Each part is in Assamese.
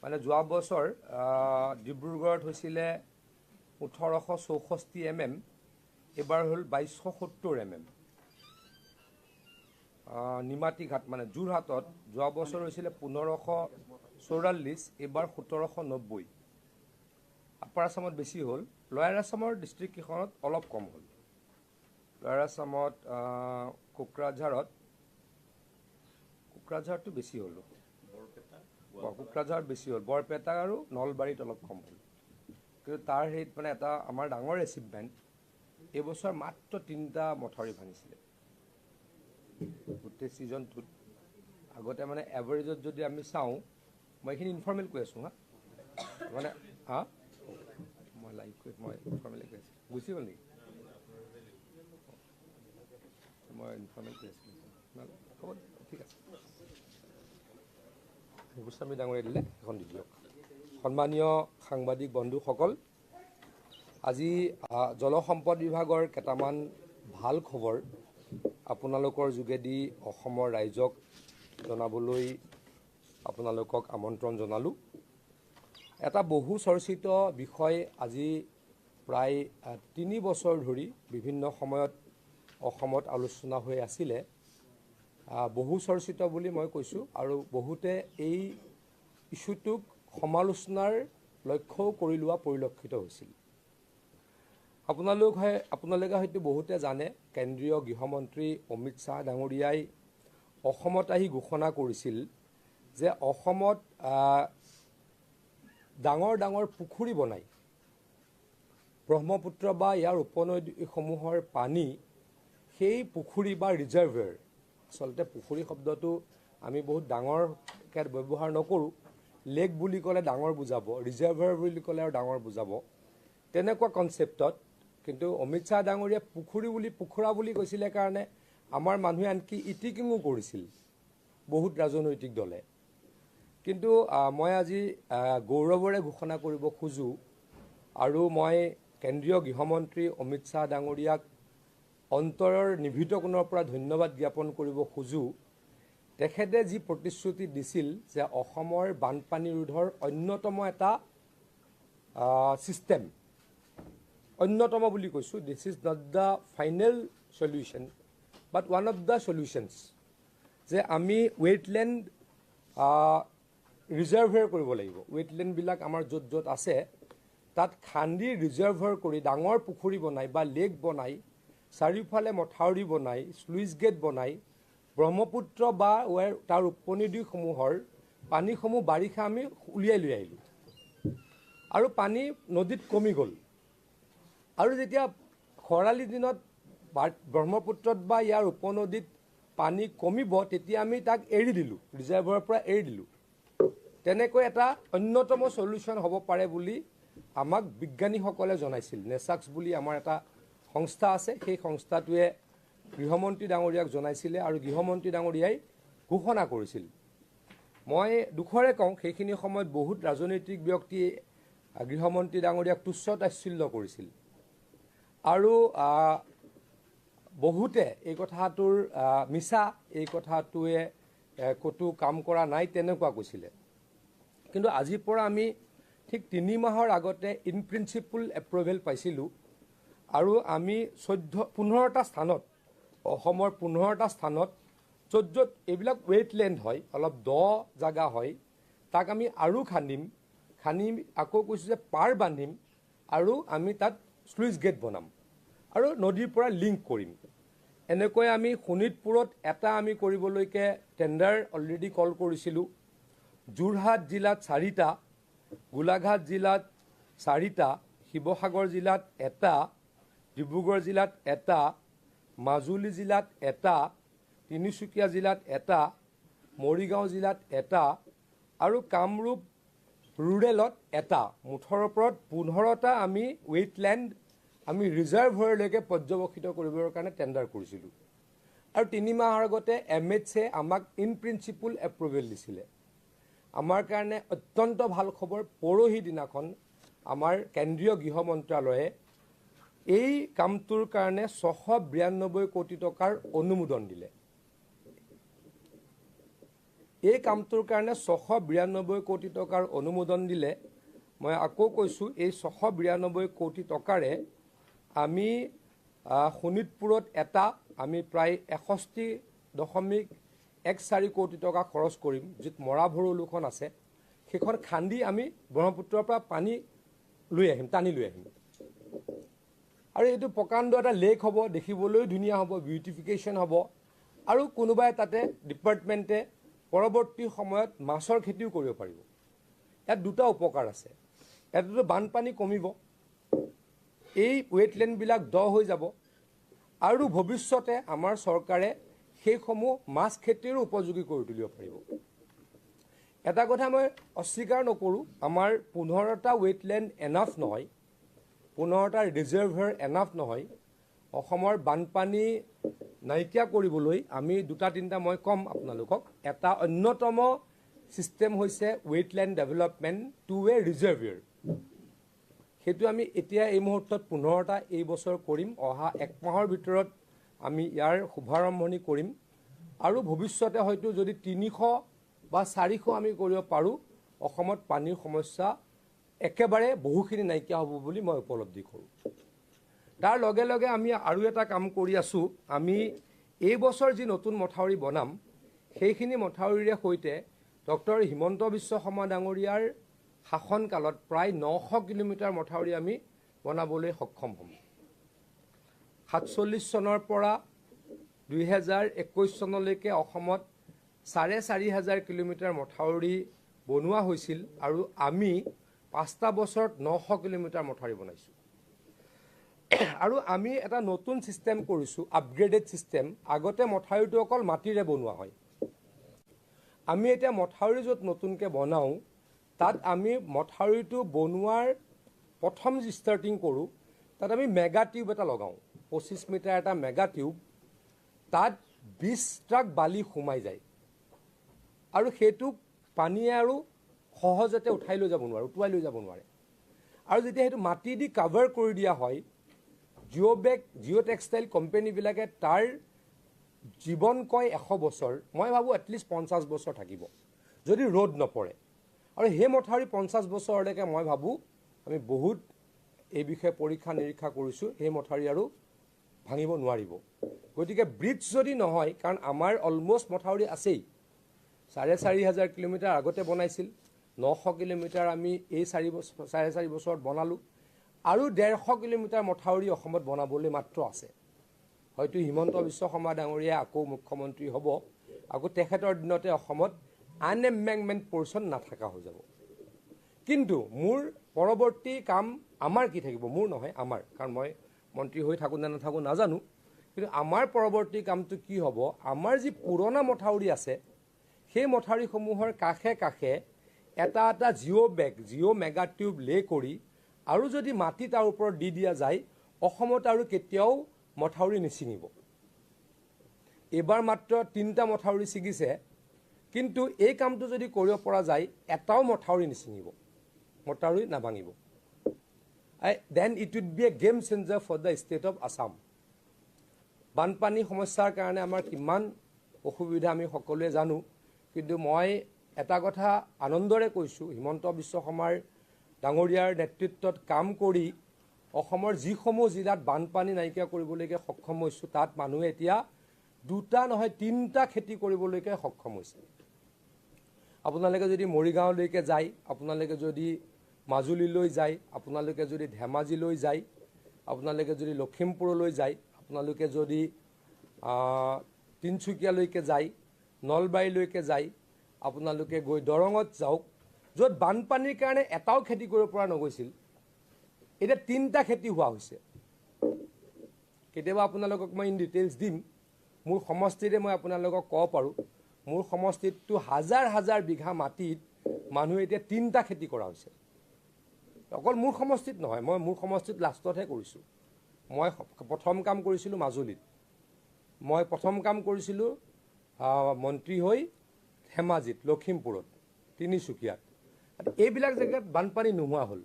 মানে যোৱা বছৰ ডিব্ৰুগড়ত হৈছিলে 1864 mm, এবাৰ হ'ল 2270 mm। নিমাতী ঘাট মানে যোৰহাটত যোৱা বছৰ হৈছিলে 1544, এবাৰ 1790। আপাৰ আছামত বেছি হ'ল, লয়াৰ আছামৰ ডিষ্ট্ৰিক্টকেইখনত অলপ কম হ'ল। লয়াৰ আছামত কোকৰাঝাৰটো বেছি হ'ল, কোকৰাঝাৰত বেছি হ'ল, বৰপেটা আৰু নলবাৰীত অলপ কম হ'ল। কিন্তু তাৰ হেৰিত মানে এটা আমাৰ ডাঙৰ এচিভমেণ্ট, এইবছৰ মাত্ৰ 3টা মথাউৰি ভাঙিছিলে গোটেই ছিজনটোত। আগতে মানে এভাৰেজত যদি আমি চাওঁ, মই এইখিনি ইনফৰ্মেল কৈ আছোঁ মানে মই লাইভ কৈ ইনফৰ্মেলি কৈ আছোঁ, গুচি গ'ল নেকি? মই ইনফৰ্মেল কৈ আছিলোঁ, হ'ব ঠিক আছে। গোস্বামী ডাঙৰীয়া দিলে, এখন দি দিয়ক। সন্মানীয় সাংবাদিক বন্ধুসকল, আজি জলসম্পদ বিভাগৰ কেইটামান ভাল খবৰ আপোনালোকৰ যোগেদি অসমৰ ৰাইজক জনাবলৈ আপোনালোকক আমন্ত্ৰণ জনালোঁ। এটা বহু চৰ্চিত বিষয় আজি প্ৰায় 3 বছৰ ধৰি বিভিন্ন সময়ত অসমত আলোচনা হৈ আছিলে। বহু চৰ্চিত বুলি মই কৈছোঁ, আৰু বহুতে এই ইছ্যুটোক সমালোচনাৰ লক্ষ্যও কৰি লোৱা পৰিলক্ষিত হৈছিল। আপোনালোকে হয়তো বহুতে জানে, কেন্দ্ৰীয় গৃহমন্ত্ৰী অমিত শ্বাহ ডাঙৰীয়াই অসমত আহি ঘোষণা কৰিছিল যে অসমত ডাঙৰ ডাঙৰ পুখুৰী বনাই ব্ৰহ্মপুত্ৰ বা ইয়াৰ উপনদীসমূহৰ পানী সেই পুখুৰী বা ৰিজাৰ্ভাৰ, আচলতে পুখুৰী শব্দটো আমি বহুত ডাঙৰকৈ ব্যৱহাৰ নকৰোঁ, লেক বুলি ক'লে ডাঙৰ বুজাব, ৰিজাৰ্ভাৰ বুলি ক'লে আৰু ডাঙৰ বুজাব, তেনেকুৱা কনচেপ্টত। কিন্তু অমিত শ্বাহ ডাঙৰীয়াই পুখুৰা বুলি কৈছিলে কাৰণে আমাৰ মানুহে আনকি ইটিকিঙো কৰিছিল বহুত ৰাজনৈতিক দলে। কিন্তু মই আজি গৌৰৱেৰে ঘোষণা কৰিব খোজোঁ, আৰু মই কেন্দ্ৰীয় গৃহমন্ত্ৰী অমিত শ্বাহ ডাঙৰীয়াক অন্তৰৰ নিভৃত কোণৰ পৰা ধন্যবাদ জ্ঞাপন কৰিব খোজোঁ। তেখেতে যি প্ৰতিশ্ৰুতি দিছিল যে অসমৰ বানপানী ৰোধৰ অন্যতম এটা ছিষ্টেম, অন্যতম বুলি কৈছোঁ, this is not the final solution but one of the solutions, যে আমি ৱেটলেণ্ড ৰিজাৰ্ভাৰ কৰিব লাগিব। ৱেটলেণ্ডবিলাক আমাৰ য'ত য'ত আছে তাত খান্দি ৰিজাৰ্ভাৰ কৰি ডাঙৰ পুখুৰী বনাই বা লেক বনাই, চাৰিওফালে মথাউৰি বনাই, স্লুইচ গেট বনাই, ব্ৰহ্মপুত্ৰ বা তাৰ উপনদীসমূহৰ পানীসমূহ বাৰিষা আমি উলিয়াই লৈ আহিলোঁ, আৰু পানী নদীত কমি গ'ল। আৰু যেতিয়া খৰালি দিনত ব্ৰহ্মপুত্ৰত বা ইয়াৰ উপনদীত পানী কমিব, তেতিয়া আমি তাক এৰি দিলোঁ, ৰিজাৰ্ভাৰৰ পৰা এৰি দিলোঁ। তেনেকৈ এটা অন্যতম সলিউশ্যন হ'ব পাৰে বুলি আমাক বিজ্ঞানীসকলে জনাইছিল। নেচাক্স বুলি আমাৰ এটা সংস্থা আছে, সেই সংস্থাটোৱে গৃহমন্ত্ৰী ডাঙৰীয়াক জনাইছিলে, আৰু গৃহমন্ত্ৰী ডাঙৰীয়াই ঘোষণা কৰিছিল। মই দুখৰে কওঁ, সেইখিনি সময়ত বহুত ৰাজনৈতিক ব্যক্তিয়ে গৃহমন্ত্ৰী ডাঙৰীয়াক তুচ্ছ তাচ্ছিল্য কৰিছিল, আৰু বহুতে এই কথাটোৰ মিছা, এই কথাটোৱে ক'তো কাম কৰা নাই তেনেকুৱা কৈছিলে। কিন্তু আজিৰ পৰা আমি ঠিক 3 মাহৰ আগতে ইন প্ৰিন্সিপল এপ্ৰুভেল পাইছিলোঁ, আৰু আমি 15টা স্থানত, অসমৰ 15টা স্থানত য'ত য'ত এইবিলাক ৱেটলেণ্ড হয়, অলপ দ জেগা হয়, তাক আমি আৰু খান্দি আকৌ কৈছোঁ যে পাৰ বান্ধিম, আৰু আমি তাত স্লুইচ গেট বনাম আৰু নদীৰ পৰা লিংক কৰিম। এনেকৈ আমি শোণিতপুৰত এটা আমি কৰিবলৈকে টেণ্ডাৰ অলৰেডি কল কৰিছিলোঁ। যোৰহাট জিলাত 4টা, গোলাঘাট জিলাত 4টা, শিৱসাগৰ জিলাত 1টা, ডিব্ৰুগড় জিলাত 1টা, মাজুলী জিলাত 1টা, তিনিচুকীয়া জিলাত 1টা, মৰিগাঁও জিলাত 1টা, আৰু কামৰূপ ৰুৰেলত 1টা। মুঠৰ ওপৰত 15টা আমি ৱেটলেণ্ড আমি ৰিজাৰ্ভাৰলৈকে পৰ্যবেক্ষিত কৰিবৰ কাৰণে টেণ্ডাৰ কৰিছিলোঁ। আৰু 3 মাহৰ আগতে MHA আমাক ইন প্ৰিন্সিপল এপ্ৰুভেল দিছিলে। আমাৰ কাৰণে অত্যন্ত ভাল খবৰ, পৰহি দিনাখন আমাৰ কেন্দ্ৰীয় গৃহ মন্ত্ৰালয়ে এই কামটোৰ কাৰণে 692 কোটি টকাৰ অনুমোদন দিলে। এই কামটোৰ কাৰণে 692 কোটি টকাৰ অনুমোদন দিলে। মই আকৌ কৈছোঁ, এই 692 কোটি টকাৰে আমি শোণিতপুৰত আমি প্ৰায় 61.14 কোটি টকা খৰচ কৰিম, য'ত মৰা ভৰলুখন আছে। সেইখন খান্দি আমি ব্ৰহ্মপুত্ৰৰ পৰা পানী টানি লৈ আহিম। আৰু এইটো প্ৰকাণ্ড এটা লেক হ'ব, দেখিবলৈও ধুনীয়া হ'ব, বিউটিফিকেশ্যন হ'ব। আৰু কোনোবাই তাতে ডিপাৰ্টমেণ্টে পৰৱৰ্তী সময়ত মাছৰ খেতিও কৰিব পাৰিব। ইয়াত দুটা উপকাৰ আছে। এটাতো বানপানী কমিব, এই ৱেটলেণ্ডবিলাক দ হৈ যাব, আৰু ভৱিষ্যতে আমাৰ চৰকাৰে সেইসমূহ মাছ খেতিৰো উপযোগী কৰি তুলিব পাৰিব। এটা কথা মই অস্বীকাৰ নকৰোঁ, আমাৰ 15টা ৱেটলেণ্ড এনাফ নহয়, 15টা ৰিজাৰ্ভাৰ এনাফ নহয়। অসমৰ বানপানী নাইকিয়া কৰিবলৈ আমি 2-3টা মই ক'ম আপোনালোকক। এটা অন্যতম ছিষ্টেম হৈছে ৱেটলেণ্ড ডেভেলপমেণ্ট টু-ৱে ৰিজাৰ্ভাৰ। সেইটো আমি এতিয়া এই মুহূৰ্তত 15টা এই বছৰ কৰিম। অহা 1 মাহৰ ভিতৰত আমি ইয়াৰ শুভাৰম্ভণি কৰিম, আৰু ভৱিষ্যতে হয়তো যদি 300 বা 400 আমি কৰিব পাৰোঁ, অসমত পানীৰ সমস্যা একেবাৰে বহুখিনি নাইকিয়া হ'ব বুলি মই উপলব্ধি কৰোঁ। তাৰ লগে লগে আমি আৰু এটা কাম কৰি আছোঁ। আমি এই বছৰ যি নতুন মথাউৰি বনাম, সেইখিনি মথাউৰিৰে সৈতে ডক্টৰ হিমন্ত বিশ্ব শৰ্মা ডাঙৰীয়াৰ শাসনকালত প্ৰায় 900 কিলোমিটাৰ মথাউৰি আমি বনাবলৈ সক্ষম হ'ম। 47 চনৰ পৰা 2021 চনলৈকে অসমত 4,500 কিলোমিটাৰ মথাউৰি বনোৱা হৈছিল, আৰু আমি 5টা বছৰত 900 কিলোমিটাৰ মথাউৰি বনাইছোঁ। আৰু আমি এটা নতুন ছিষ্টেম কৰিছোঁ, আপগ্ৰেডেড ছিষ্টেম। আগতে মথাউৰিটো অকল মাটিৰে বনোৱা হয়। আমি এতিয়া মথাউৰি য'ত নতুনকৈ বনাওঁ, তাত আমি মথাউৰিটো বনোৱাৰ প্ৰথম যি ষ্টাৰ্টিং কৰোঁ, তাত আমি মেগা টিউব এটা লগাওঁ, 25 মিটাৰ এটা মেগা টিউব। তাত 20 ট্ৰাক বালি সোমাই যায়, আৰু সেইটোক পানীয়ে আৰু সহজতে উটুৱাই লৈ যাব নোৱাৰে। আৰু যেতিয়া সেইটো মাটি দি কাভাৰ কৰি দিয়া হয়, জিঅ' টেক্সটাইল কোম্পানীবিলাকে তাৰ জীৱন কয় 100 বছৰ, মই ভাবোঁ এটলিষ্ট 50 বছৰ থাকিব, যদি ৰ'দ নপৰে। আৰু সেই মথাউৰি 50 বছৰলৈকে মই ভাবোঁ, আমি বহুত এই বিষয়ে পৰীক্ষা নিৰীক্ষা কৰিছোঁ, সেই মথাউৰি আৰু ভাঙিব নোৱাৰিব। গতিকে ব্ৰিজ যদি নহয়, কাৰণ আমাৰ অলমষ্ট মথাউৰি আছেই, 4,500 কিলোমিটাৰ আগতে বনাইছিল, 900 কিলোমিটাৰ আমি এই 4.5 বছৰত বনালোঁ, আৰু 150 কিলোমিটাৰ মথাউৰি অসমত বনাবলৈ মাত্ৰ আছে। হয়তো হিমন্ত বিশ্ব শৰ্মা ডাঙৰীয়া আকৌ মুখ্যমন্ত্ৰী হ'ব, আকৌ তেখেতৰ দিনতে অসমত আনএম্বেংকমেণ্ট পৰ্চন নাথাকা হৈ যাব। কিন্তু মোৰ পৰৱৰ্তী কাম আমাৰ কি থাকিব, মোৰ নহয় আমাৰ, কাৰণ মই মন্ত্ৰী হৈ থাকোঁ নে নাথাকোঁ নাজানো। কিন্তু আমাৰ পৰৱৰ্তী কামটো কি হ'ব, আমাৰ যি পুৰণা মথাউৰি আছে, সেই মথাউৰিসমূহৰ কাষে কাষে এটা জিঅ' মেগা টিউব লে কৰি, আৰু যদি মাটি তাৰ ওপৰত দি দিয়া যায়, অসমত আৰু কেতিয়াও মথাউৰি নিছিঙিব। এইবাৰ মাত্ৰ 3টা মথাউৰি ছিগিছে, কিন্তু এই কামটো যদি কৰিব পৰা যায়, এটাও মথাউৰি নিছিঙিব, মথাউৰি নাভাঙিব। Then it would be a game changer for the state of Assam. বানপানী সমস্যাৰ কাৰণে আমাৰ কিমান অসুবিধা আমি সকলোৱে জানো, কিন্তু মই এটা কথা আনন্দৰে কৈছোঁ, হিমন্ত বিশ্ব শৰ্মাৰ ডাঙৰীয়াৰ নেতৃত্বত কাম কৰি অসমৰ যিসমূহ জিলাত বানপানী নাইকিয়া কৰিবলৈকে সক্ষম হৈছোঁ, তাত মানুহে এতিয়া 2টা নহয় 3টা খেতি কৰিবলৈকে সক্ষম হৈছে। আপোনালোকে যদি মৰিগাঁওলৈকে যায়, আপোনালোকে যদি মাজুলীলৈ যায়, আপোনালোকে যদি ধেমাজিলৈ যায়, আপোনালোকে যদি লখিমপুৰলৈ যায়, আপোনালোকে যদি তিনিচুকীয়ালৈকে যায়, নলবাৰীলৈকে যায়, আপোনালোকে গৈ দৰঙত যাওক, য'ত বানপানীৰ কাৰণে এটাও খেতি কৰিব পৰা নগৈছিল, এতিয়া 3টা খেতি হোৱা হৈছে। কেতিয়াবা আপোনালোকক মই ইন ডিটেইলছ দিম। মোৰ সমষ্টিৰে মই আপোনালোকক ক'ব পাৰোঁ, মোৰ সমষ্টিতটো হাজাৰ হাজাৰ বিঘা মাটিত মানুহে এতিয়া 3টা খেতি কৰা হৈছে। অকল মোৰ সমষ্টিত নহয়, মই মোৰ সমষ্টিত লাষ্টতহে কৰিছোঁ। মই প্ৰথম কাম কৰিছিলোঁ মাজুলীত, মই প্ৰথম কাম কৰিছিলোঁ মন্ত্ৰী হৈ ধেমাজিত, লখিমপুৰত, তিনিচুকীয়াত। এইবিলাক জেগাত বানপানী নোহোৱা হ'ল।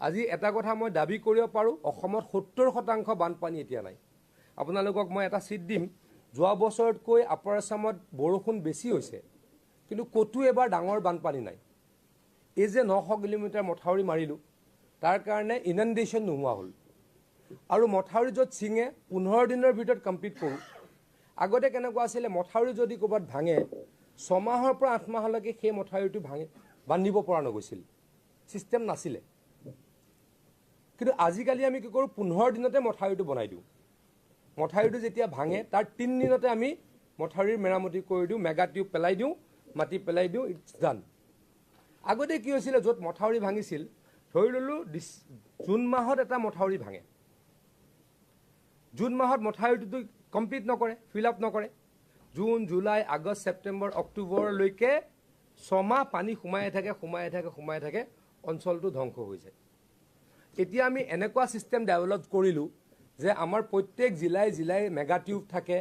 আজি এটা কথা মই দাবী কৰিব পাৰোঁ, অসমত 70% বানপানী এতিয়া নাই। আপোনালোকক মই এটা চিট দিম, যোৱা বছৰতকৈ আপাৰ আছামত বৰষুণ বেছি হৈছে, কিন্তু ক'তো এবাৰ ডাঙৰ বানপানী নাই। এই যে 900 কিলোমিটাৰ মথাউৰি মাৰিলোঁ, তাৰ কাৰণে ইনাণ্ডেশ্যন নোহোৱা হ'ল। আৰু মথাউৰি য'ত ছিঙে 15 দিনৰ ভিতৰত কমপ্লিট কৰোঁ। আগতে কেনেকুৱা আছিলে, মথাউৰি যদি ক'ৰবাত ভাঙে 6 মাহৰ পৰা 8 মাহলৈকে সেই মথাউৰিটো বান্ধিব পৰা নগৈছিল, ছিষ্টেম নাছিলে। কিন্তু আজিকালি আমি কি কৰোঁ, 15 দিনতে মথাউৰিটো বনাই দিওঁ। মথাউৰিটো যেতিয়া ভাঙে তাৰ 3 দিনতে আমি মথাউৰিৰ মেৰামতি কৰি দিওঁ, মেগা টিউব পেলাই দিওঁ, মাটি পেলাই দিওঁ, ইটছ ডান। আগতে কি হৈছিলে, য'ত মথাউৰি ভাঙিছিল, ধৰি ল'লোঁ জুন মাহত এটা মথাউৰি ভাঙে, জুন মাহত মথাউৰিটো কমপ্লিট নকৰে, ফিল আপ নকৰে। জুন, জুলাই, আগষ্ট, ছেপ্টেম্বৰ, অক্টোবৰলৈকে 6 মাহ পানী সোমাই থাকে, অঞ্চলটো ধ্বংস হৈ যায়। এতিয়া আমি এনেকুৱা ছিষ্টেম ডেভেলপ কৰিলোঁ যে আমাৰ প্ৰত্যেক জিলাই জিলাই মেগা টিউব থাকে,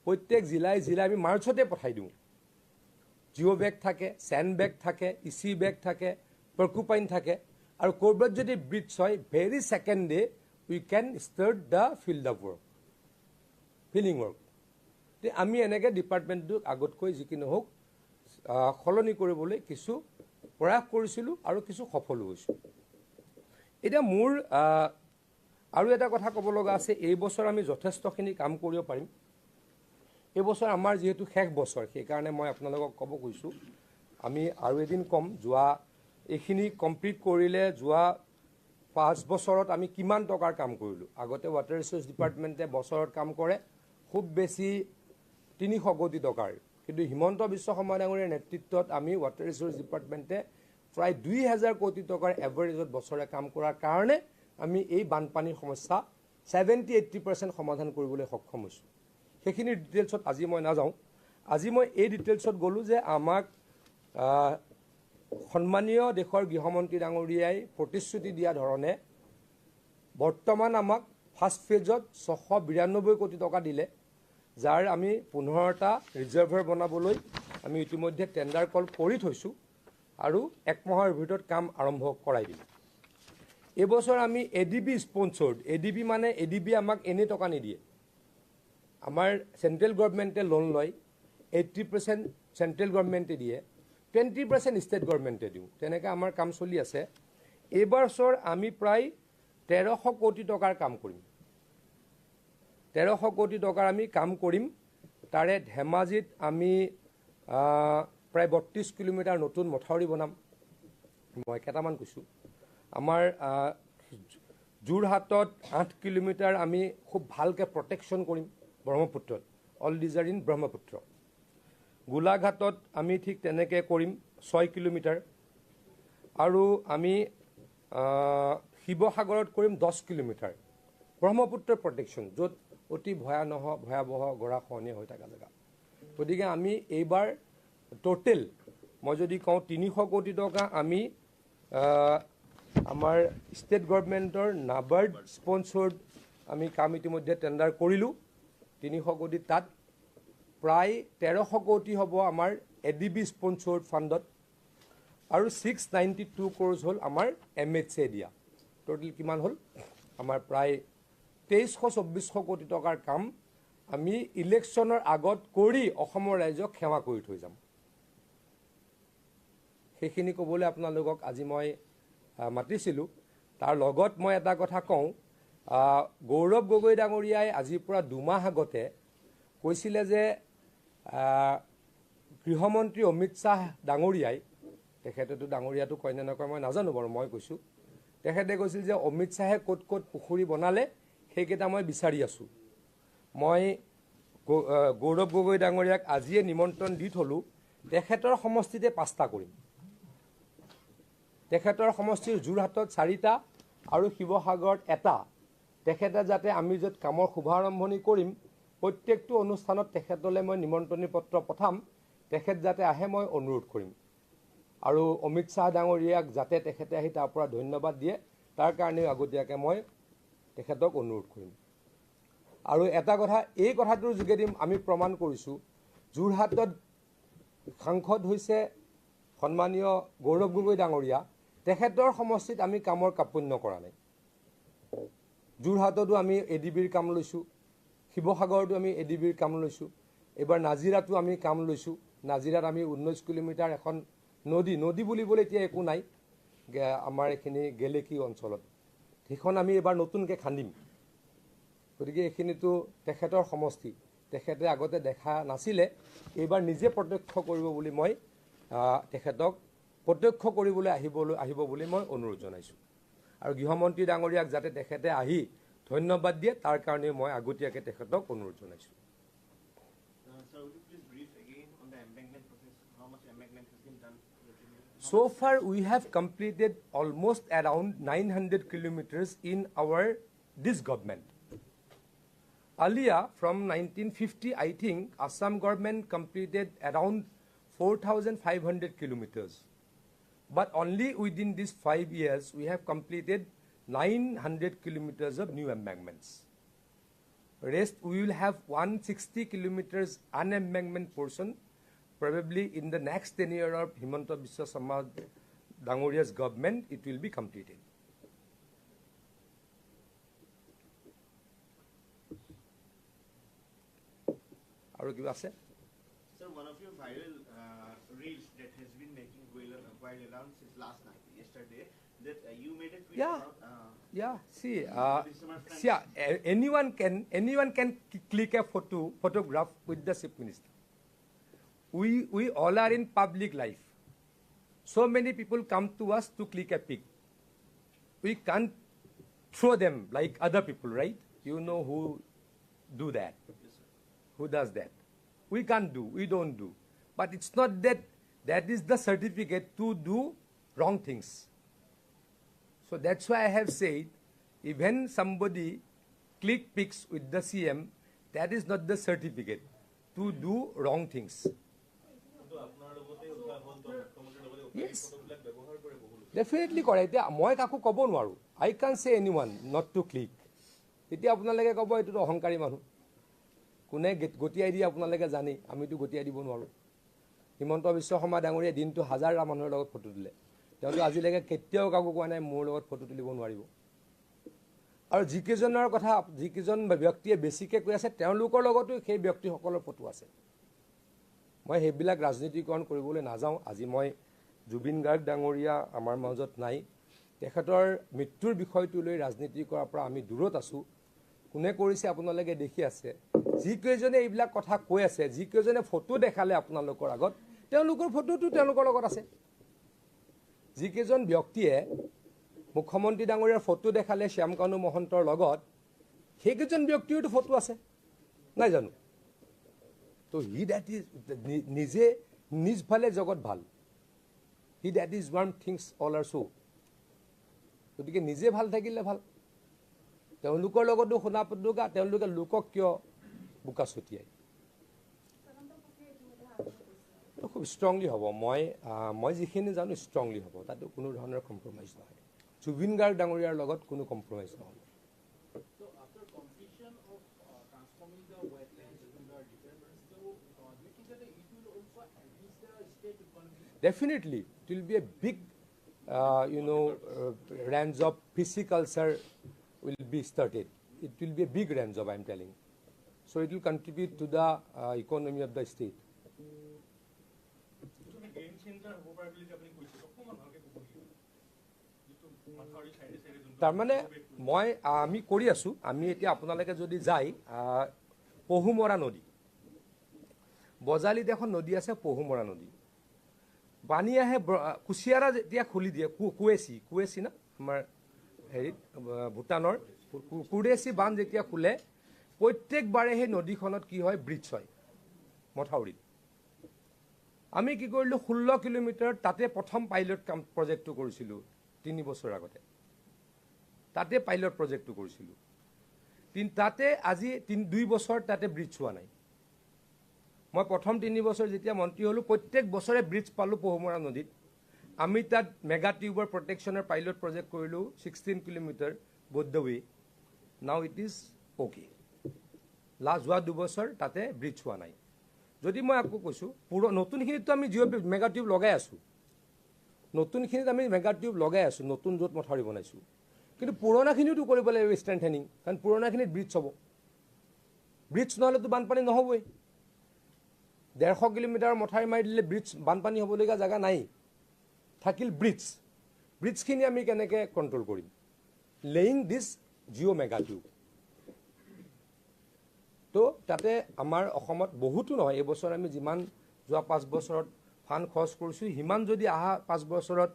প্ৰত্যেক জিলাই জিলাই আমি মাৰ্চতে পঠাই দিওঁ। জিঅ' বেগ থাকে, চেণ্ড বেগ থাকে, ইচি বেগ থাকে, পৰ্কুপাইন থাকে, আৰু ক'ৰবাত যদি ব্ৰিজ হয় very second day we can start the field of work, filling work. আমি এনেকৈ ডিপাৰ্টমেণ্টটোক আগতকৈ যি কি নহওক সলনি কৰিবলৈ কিছু প্ৰয়াস কৰিছিলোঁ আৰু কিছু সফলো হৈছোঁ। এতিয়া মোৰ আৰু এটা কথা ক'ব লগা আছে, এই বছৰ আমি যথেষ্টখিনি কাম কৰিব পাৰিম। এই বছৰ আমাৰ যিহেতু শেষ বছৰ, সেইকাৰণে মই আপোনালোকক ক'ব কৈছোঁ, আমি আৰু এদিন ক'ম এইখিনি কমপ্লিট কৰিলে যোৱা 5 বছৰত আমি কিমান টকাৰ কাম কৰিলোঁ। আগতে ৱাটাৰ ৰিচোৰ্চ ডিপাৰ্টমেণ্টে বছৰত কাম কৰে খুব বেছি 300 কোটি টকাৰ, কিন্তু হিমন্ত বিশ্ব শৰ্মা ডাঙৰীয়াৰ নেতৃত্বত আমি ৱাটাৰ ৰিচোৰ্চ ডিপাৰ্টমেণ্টে প্ৰায় 2000 কোটি টকাৰ এভাৰেজত বছৰে কাম কৰাৰ কাৰণে আমি এই বানপানীৰ সমস্যা 70-80% সমাধান কৰিবলৈ সক্ষম হৈছোঁ। সেইখিনি ডিটেইলছত আজি মই নাযাওঁ। আজি মই এই ডিটেইলছত গ'লোঁ যে আমাক সন্মানীয় দেশৰ গৃহমন্ত্ৰী ডাঙৰীয়াই প্ৰতিশ্ৰুতি দিয়া ধৰণে বৰ্তমান আমাক ফাৰ্ষ্ট ফেজত 692 কোটি টকা দিলে, যাৰ আমি 15টা ৰিজাৰ্ভাৰ বনাবলৈ আমি ইতিমধ্যে টেণ্ডাৰ কল কৰি থৈছোঁ আৰু 1 মাহৰ ভিতৰত কাম আৰম্ভ কৰাই দিম। এইবছৰ আমি ADB স্পনচৰ্ড, ADB মানে ADB আমাক এনেই টকা নিদিয়ে, আমাৰ চেণ্ট্ৰেল গভৰ্ণমেণ্টে লোন লয়, 80% চেণ্ট্ৰেল গভৰ্ণমেণ্টে দিয়ে, 20% ষ্টেট গভৰ্ণমেণ্টে দিওঁ, তেনেকৈ আমাৰ কাম চলি আছে। এইবছৰ আমি প্ৰায় 1300 কোটি টকাৰ কাম কৰিম, 1300 কোটি টকাৰ আমি কাম কৰিম। তাৰে ধেমাজিত আমি প্ৰায় 32 কিলোমিটাৰ নতুন মথাউৰি বনাম, মই কেইটামান কৈছোঁ। আমাৰ যোৰহাটত 8 কিলোমিটাৰ আমি খুব ভালকৈ প্ৰটেকশ্যন কৰিম ব্ৰহ্মপুত্ৰত, অল ডিজাৰ ইন ব্ৰহ্মপুত্ৰ। গোলাঘাটত আমি ঠিক তেনেকৈ কৰিম 6 কিলোমিটাৰ, আৰু আমি শিৱসাগৰত কৰিম 10 কিলোমিটাৰ ব্ৰহ্মপুত্ৰৰ প্ৰটেকশ্যন, য'ত অতি ভয়াৱহ গৰাখহনীয়া হৈ থকা জেগা। গতিকে আমি এইবাৰ টোটেল মই যদি কওঁ 300 কোটি টকা আমি আমাৰ ষ্টেট গভৰ্ণমেণ্টৰ নাবাৰ্ড স্পনচৰ্ড আমি কাম ইতিমধ্যে টেণ্ডাৰ কৰিলোঁ 300 কোটি, তাত প্ৰায় 1300 কোটি হ'ব আমাৰ ADB স্পনচৰ্ড ফাণ্ডত, আৰু 692 crores হ'ল আমাৰ MHA দিয়া। টোটেল কিমান হ'ল আমাৰ প্ৰায় 2300-2400 কোটি টকাৰ কাম আমি ইলেকশ্যনৰ আগত কৰি অসমৰ ৰাইজক সেৱা কৰি থৈ যাম। সেইখিনি ক'বলৈ আপোনালোকক আজি মই মাতিছিলোঁ। তাৰ লগত মই এটা কথা কওঁ, গৌৰৱ গগৈ ডাঙৰীয়াই আজিৰ পৰা 2 মাহ আগতে কৈছিলে যে গৃহমন্ত্ৰী অমিত শ্বাহ ডাঙৰীয়াই, তেখেতেতো ডাঙৰীয়াটো কয় নে নকয় মই নাজানো বাৰু, মই কৈছোঁ, তেখেতে কৈছিল যে অমিত শ্বাহে ক'ত ক'ত পুখুৰী বনালে সেইকেইটা মই বিচাৰি আছোঁ। মই গৌৰৱ গগৈ ডাঙৰীয়াক আজিয়ে নিমন্ত্ৰণ দি থলোঁ, তেখেতৰ সমষ্টিতে 5টা কৰিম। তেখেতৰ সমষ্টিৰ যোৰহাটত 4টা আৰু শিৱসাগৰত 1টা। তেখেতে যাতে আমি য'ত কামৰ শুভাৰম্ভণি কৰিম প্ৰত্যেকটো অনুষ্ঠানত তেখেতলৈ মই নিমন্ত্ৰণী পত্ৰ পঠাম, তেখেত যাতে আহে মই অনুৰোধ কৰিম। আৰু অমিত শ্বাহ ডাঙৰীয়াক যাতে তেখেতে আহি তাৰ পৰা ধন্যবাদ দিয়ে তাৰ কাৰণেও আগতীয়াকৈ মই তেখেতক অনুৰোধ কৰিম। আৰু এটা কথা, এই কথাটোৰ যোগেদি আমি প্ৰমাণ কৰিছোঁ, যোৰহাটত সাংসদ হৈছে সন্মানীয় গৌৰৱ গগৈ ডাঙৰীয়া, তেখেতৰ সমষ্টিত আমি কামৰ কাপন্য কৰা নাই। যোৰহাটতো আমি ADBৰ কাম লৈছোঁ, শিৱসাগৰতো আমি ADBৰ কাম লৈছোঁ, এইবাৰ নাজিৰাতো আমি কাম লৈছোঁ, নাজিৰাত আমি 19 কিলোমিটাৰ এখন নদী বুলিবলৈ এতিয়া একো নাই আমাৰ এইখিনি গেলেকী অঞ্চলত সেইখন আমি এবাৰ নতুনকৈ খান্দিম গতিকে এইখিনিতো তেখেতৰ সমষ্টি তেখেতে আগতে দেখা নাছিলে এইবাৰ নিজে প্ৰত্যক্ষ কৰিব বুলি মই তেখেতক প্ৰত্যক্ষ কৰিবলৈ আহিব বুলি মই অনুৰোধ জনাইছোঁ আৰু গৃহমন্ত্ৰী ডাঙৰীয়াক যাতে তেখেতে আহি ধন্যবাদ দিয়ে তাৰ কাৰণে মই আগতীয়াকৈ তেখেতক অনুৰোধ জনাইছোঁ So far, we have completed almost around 900 kilometers in this government. Earlier, from 1950, I think Assam government completed around 4,500 kilometers. But only within these 5 years, we have completed 900 kilometers of new embankments. Rest, we will have 160 kilometers unembankment portion. Probably in the next 10 years of Himanta Biswa Sarma Dangoria's government, it will be completed. Sir, one of your viral reels that has been making quite around since last night, yesterday, that you made a tweet about. Anyone can click a photograph with the chief minister. We all are in public life. So many people come to us to click a pic. We can't throw them like other people, right? You know who do that. Yes, sir. Who does that? We can't do. We don't do. But it's not that is the certificate to do wrong things. So that's why I have said, even somebody click pics with the CM, that is not the certificate to do wrong things. Yes. Definitely correct. মই কাকো ক'ব নোৱাৰো. I can't say anyone not to click. এতিয়া আপোনালোকে ক'ব এইটো অহংকাৰী মানুহ কোনে গতিয়াই দিয়ে আপোনালোকে জানি আমিতো গতিয়াই দিব নোৱাৰো হিমন্ত বিশ্ব শৰ্মা ডাঙৰীয়া দিনটো হাজাৰটা মানুহৰ লগত ফটো তুলে তেওঁলোকে আজিলৈকে কেতিয়াও কাকো কোৱা নাই মোৰ লগত ফটো তুলিব নোৱাৰিব আৰু যিকেইজনৰ কথা যিকেইজন ব্যক্তিয়ে বেছিকৈ কৈ আছে তেওঁলোকৰ লগতো সেই ব্যক্তিসকলৰ ফটো আছে মই সেইবিলাক ৰাজনীতিকৰণ কৰিবলৈ নাযাওঁ আজি মই জুবিন গাৰ্গ ডাঙৰীয়া আমাৰ মাজত নাই তেখেতৰ মৃত্যুৰ বিষয়টো লৈ ৰাজনীতি কৰাৰ পৰা আমি দূৰত আছো কোনে কৰিছে আপোনালোকে দেখি আছে যিকেইজনে এইবিলাক কথা কৈ আছে যিকেইজনে ফটো দেখালে আপোনালোকৰ আগত তেওঁলোকৰ ফটোটো তেওঁলোকৰ লগত আছে যিকেইজন ব্যক্তিয়ে মুখ্যমন্ত্ৰী ডাঙৰীয়াৰ ফটো দেখালে শ্যামকানু মহন্তৰ লগত সেইকেইজন ব্যক্তিৰটো ফটো আছে নাই জানো তো হি দ্যাট ইজ নিজে নিজফালে জগত ভাল he that is one things all are so' গতিকে নিজে ভাল থাকিলে ভাল তেওঁলোকৰ লগতো শুনা পদুকা তেওঁলোকে লোকক কিয় বোকা ছটিয়াই খুব ষ্ট্ৰংলি হ'ব মই যিখিনি জানো ষ্ট্ৰংলি হ'ব তাতো কোনো ধৰণৰ কম্প্ৰমাইজ নহয় জুবিন গাৰ্গ ডাঙৰীয়াৰ লগত কোনো কম্প্ৰমাইজ নহয় Definitely, it will be a big, range of pisciculture will be started. It will be a big range of, I am telling. So it will contribute to the economy of the state. তাৰমানে আমি কৰি আছোঁ আমি এতিয়া আপোনালোকে যদি যায় পহুমৰা নদী বজালিত এখন নদী আছে পহুমৰা নদী পানী আহে কুচিয়াৰা যেতিয়া খুলি দিয়ে কুৱেচি না আমাৰ হেৰিত ভূটানৰ কুৰেচি বান্ধ যেতিয়া খোলে প্ৰত্যেকবাৰে সেই নদীখনত কি হয় ব্ৰিজ হয় মথাউৰিত আমি কি কৰিলোঁ 16 কিলোমিটাৰ তাতে প্ৰথম পাইলট প্ৰজেক্টটো কৰিছিলোঁ 3 বছৰ আগতে তাতে পাইলট প্ৰজেক্টটো কৰিছিলোঁ তাতে আজি 2 বছৰ তাতে ব্ৰিজ হোৱা নাই মই প্ৰথম 3 বছৰ যেতিয়া মন্ত্ৰী হ'লোঁ প্ৰত্যেক বছৰে ব্ৰিজ পালোঁ পহুমৰা নদীত আমি তাত মেগা টিউবৰ প্ৰটেকশ্যনৰ পাইলট প্ৰজেক্ট কৰিলোঁ 16 kilometre both the way now it is okay last যোৱা 2 বছৰ তাতে ব্ৰিজ হোৱা নাই যদি মই আকৌ কৈছোঁ নতুনখিনিতো আমি জিঅ' মেগা টিউব লগাই আছোঁ নতুনখিনিত আমি মেগা টিউব লগাই আছোঁ নতুন য'ত মথাউৰি বনাইছোঁ কিন্তু পুৰণাখিনিওতো কৰিব লাগিব ষ্ট্ৰেংথেনিং কাৰণ পুৰণাখিনিত ব্ৰিজ হ'ব ব্ৰিজ নহ'লেতো বানপানী নহ'বই 150 কিলোমিটাৰ মথাৰি মাৰি দিলে ব্ৰিজ বানপানী হ'বলগীয়া জেগা নাই থাকিল ব্ৰিজখিনি আমি কেনেকৈ কণ্ট্ৰল কৰিম লেয়িং দিছ জিঅ' মেগা টিউব তো তাতে আমাৰ অসমত বহুতো নহয় এইবছৰ আমি যিমান যোৱা 5 বছৰত ফাণ্ড খৰচ কৰিছোঁ সিমান যদি অহা 5 বছৰত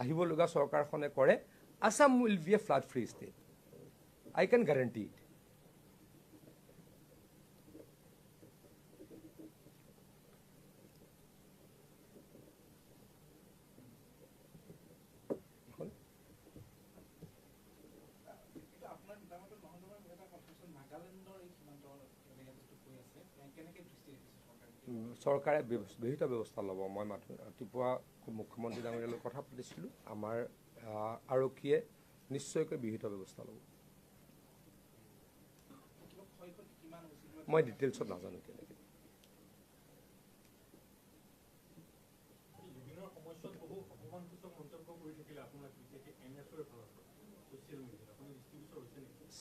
আহিবলগা চৰকাৰখনে কৰে Assam will be a flood free state I can guarantee it চৰকাৰে বিহিত ব্যৱস্থা ল'ব মই ৰাতিপুৱা মুখ্যমন্ত্ৰী ডাঙৰীয়াৰ লগত কথা পাতিছিলোঁ আমাৰ আৰক্ষীয়ে নিশ্চয়কৈ বিহিত ব্যৱস্থা ল'ব মই ডিটেইলছত নাজানো কেনেকৈ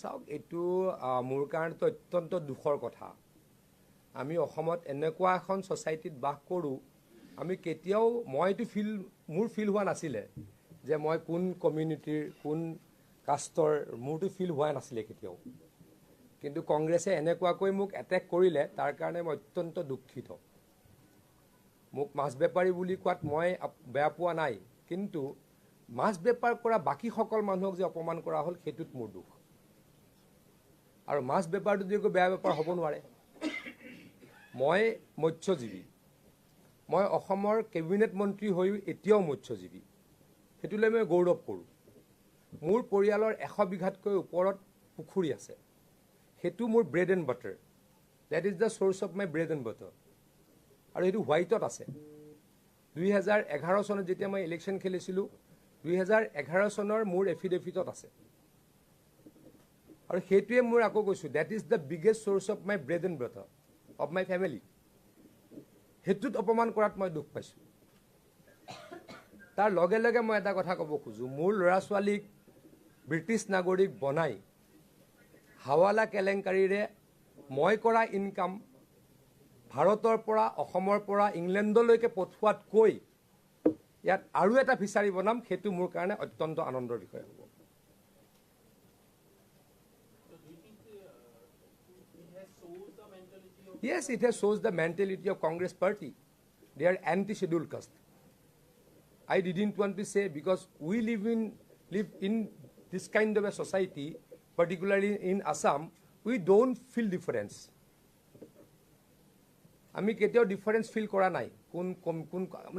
চাওক এইটো মোৰ কাৰণেতো অত্যন্ত দুখৰ কথা আমি অসমত এনেকুৱা এখন ছ'চাইটিত বাস কৰোঁ আমি কেতিয়াও মইতো মোৰ ফিল হোৱা নাছিলে যে মই কোন কমিউনিটিৰ কোন কাষ্টৰ মোৰতো ফিল হোৱা নাছিলে কেতিয়াও কিন্তু কংগ্ৰেছে এনেকুৱাকৈ মোক এটেক কৰিলে তাৰ কাৰণে মই অত্যন্ত দুখিত মোক মাছ বেপাৰী বুলি কোৱাত মই বেয়া পোৱা নাই কিন্তু মাছ বেপাৰ কৰা বাকীসকল মানুহক যে অপমান কৰা হ'ল সেইটোত মোৰ দুখ আৰু মাছ বেপাৰটো যদি একো বেয়া বেপাৰ হ'ব নোৱাৰে মই মৎস্যজীৱী মই অসমৰ কেবিনেট মন্ত্ৰী হৈও এতিয়াও মৎস্যজীৱী সেইটোলৈ মই গৌৰৱ কৰোঁ মোৰ পৰিয়ালৰ 100 বিঘাতকৈ ওপৰত পুখুৰী আছে সেইটো মোৰ bread and butter that is the source of my bread and butter আৰু সেইটো হোৱাইটত আছে 2011 চনত যেতিয়া মই ইলেকশ্যন খেলিছিলোঁ 2011 চনৰ মোৰ এফিডেভিটত আছে আৰু সেইটোৱে মোৰ আকৌ কৈছোঁ that is the biggest source of my bread and butter of my family সেইটোত অপমান কৰাত মই দুখ পাইছোঁ তাৰ লগে লগে মই এটা কথা ক'ব খোজোঁ মোৰ ল'ৰা ছোৱালীক ব্ৰিটিছ নাগৰিক বনাই হাৱালা কেলেংকাৰীৰে মই কৰা ইনকাম ভাৰতৰ পৰা অসমৰ পৰা ইংলেণ্ডলৈকে পঠোৱাতকৈ ইয়াত আৰু এটা ফিচাৰী বনাম সেইটো মোৰ কাৰণে অত্যন্ত আনন্দৰ বিষয় হ'ব Yes, it has shows the mentality of Congress party. They are anti-scheduled caste. I didn't want to say because we live in this kind of a society, particularly in Assam, we don't feel difference. আমি কেতিয়াও ডিফাৰেন্স ফিল কৰা নাই কোন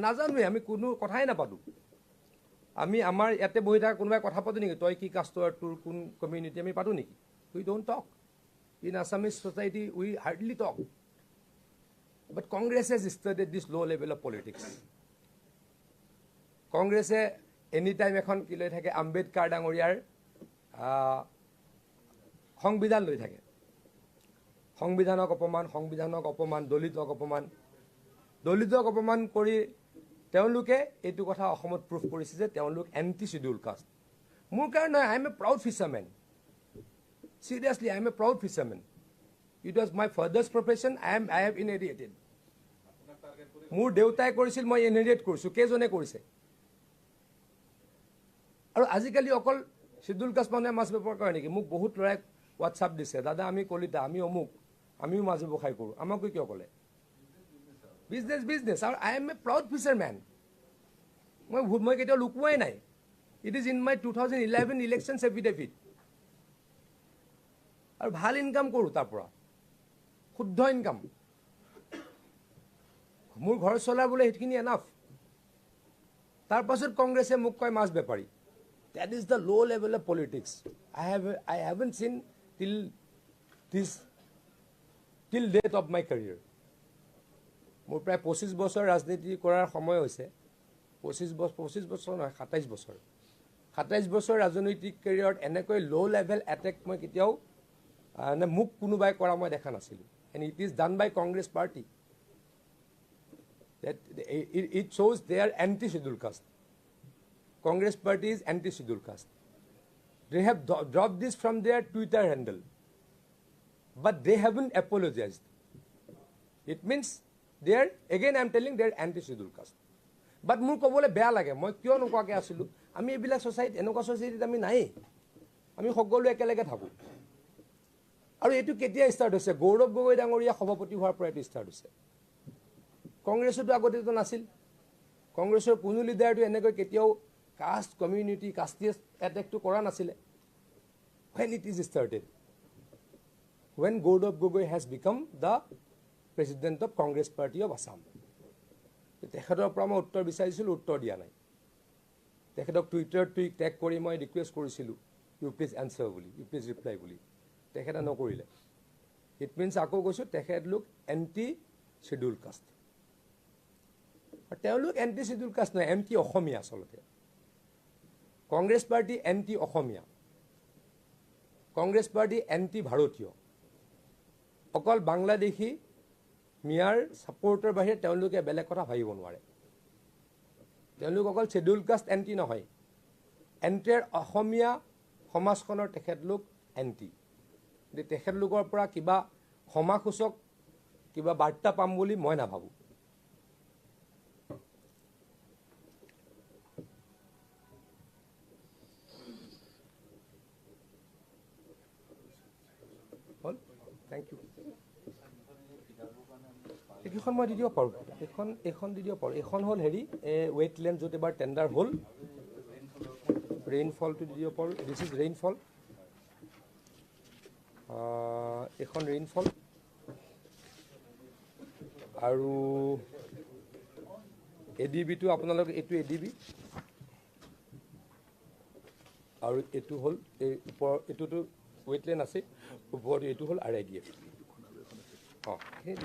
নাজানোৱে আমি কোনো কথাই নাপাতো আমি আমাৰ ইয়াতে বহি থকা কোনোবাই কথা পাতো নেকি তই কি কাষ্টৰ তোৰ কোন কমিউনিটি আমি পাতো নেকি we don't talk In Assamese society, we hardly talk. But Congress has started this low level of politics. Congress anytime এখন কি লৈ থাকে আম্বেদকাৰ ডাঙৰীয়াৰ সংবিধান লৈ থাকে সংবিধানক অপমান দলিতক অপমান কৰি তেওঁলোকে এইটো কথা অসমত প্ৰুফ কৰিছে যে তেওঁলোক এন্টি শিডিউল কাষ্ট মোৰ কাৰণে I am a proud fishermen Seriously, I am a proud fisherman. It was my father's profession. I have inherited. মোৰ দেউতাই কৰিছিল মই ইনহেৰিট কৰিছোঁ কেইজনে কৰিছে আৰু আজিকালি অকল শিডিউল কাষ্ট মানুহে মাছ বেপাৰ কৰে নেকি মোক বহুত ল'ৰাই হোৱাটছআপ দিছে দাদা আমি কলিতা আমি অমুক আমিও মাছ ব্যৱসায় কৰোঁ আমাকো কিয় ক'লে বিজনেছ আৰু আই এম এ প্ৰাউড ফিচাৰমেন মই কেতিয়াও লুকুৱাই নাই it is in my 2011 elections affidavit আৰু ভাল ইনকাম কৰোঁ তাৰ পৰা শুদ্ধ ইনকাম মোৰ ঘৰ চলাবলৈ সেইখিনি এনাফ তাৰ পাছত কংগ্ৰেছে মোক কয় মাছ বেপাৰী that is the low level of politics I haven't seen till date of my career মোৰ প্ৰায় 25 বছৰ ৰাজনীতি কৰাৰ সময় হৈছে 25 বছৰ নহয় 27 বছৰ ৰাজনৈতিক কেৰিয়াৰত এনেকৈ ল' লেভেল এটেক মই কেতিয়াও মোক কোনোবাই কৰা মই দেখা নাছিলোঁ and it is done by Congress party that it shows they are anti-scheduled caste Congress party is anti-scheduled caste they have dropped this from their Twitter handle but they haven't apologized it means they are again I am telling they are anti schedule caste but মোৰ ক'বলৈ বেয়া লাগে মই কিয় নোকোৱাকৈ আছিলোঁ আমি এইবিলাক ছ'চাইটি এনেকুৱা ছ'চাইটিত আমি নায়েই আমি সকলোৱে একেলগে থাকোঁ আৰু এইটো কেতিয়া ষ্টাৰ্ট হৈছে গৌৰৱ গগৈ ডাঙৰীয়া সভাপতি হোৱাৰ পৰা এইটো ষ্টাৰ্ট হৈছে কংগ্ৰেছতো আগতেতো নাছিল কংগ্ৰেছৰ কোনো লিডাৰটো এনেকৈ কেতিয়াও কাষ্ট কমিউনিটি কাষ্টিয়াছ এটেকটো কৰা নাছিলে when it is started when Gaurav Gogoi has become the president of Congress Party of Assam তেখেতৰ পৰা মই উত্তৰ বিচাৰিছিলোঁ উত্তৰ দিয়া নাই তেখেতক টুইটাৰত টেগ কৰি মই ৰিকুৱেষ্ট কৰিছিলোঁ ইউ প্লিজ এনচাৰ বুলি ইউ প্লিজ ৰিপ্লাই বুলি তেখেতে নকৰিলে ইট মিনছ আকৌ কৈছোঁ তেখেতলোক এণ্টি শ্বেডিউল কাষ্ট তেওঁলোক এণ্টি শ্বেডিউল কাষ্ট নহয় এণ্টি অসমীয়া আচলতে কংগ্ৰেছ পাৰ্টি এণ্টি অসমীয়া কংগ্ৰেছ পাৰ্টি এণ্টি ভাৰতীয় অকল বাংলাদেশী মিয়াৰ ছাপৰ্টৰ বাহিৰে তেওঁলোকে বেলেগ কথা ভাবিব নোৱাৰে তেওঁলোক অকল শ্বেডিউল কাষ্ট এণ্টি নহয় এণ্টায়াৰ অসমীয়া সমাজখনৰ তেখেতলোক এণ্টি তেখেতলোকৰ পৰা কিবা ক্ষমাসূচক কিবা বাৰ্তা পাম বুলি মই নাভাবোঁ Thank you. এইখন মই দি দিব পাৰোঁ এইখন দি দিব পাৰোঁ এইখন হ'ল হেৰি ৱেটলেণ্ড য'ত এবাৰ টেণ্ডাৰ হ'ল ৰেইনফলটো দি দিব পাৰোঁ দিছ ইজ ৰেইনফল এইখন ৰেইনফল আৰু এডিবিটো আপোনালোক এইটো এডিবি আৰু এইটো হ'ল এই ওপৰ এইটোতো ৱেটলেণ্ড আছে ওপৰত এইটো হ'ল RIDF অঁ সেই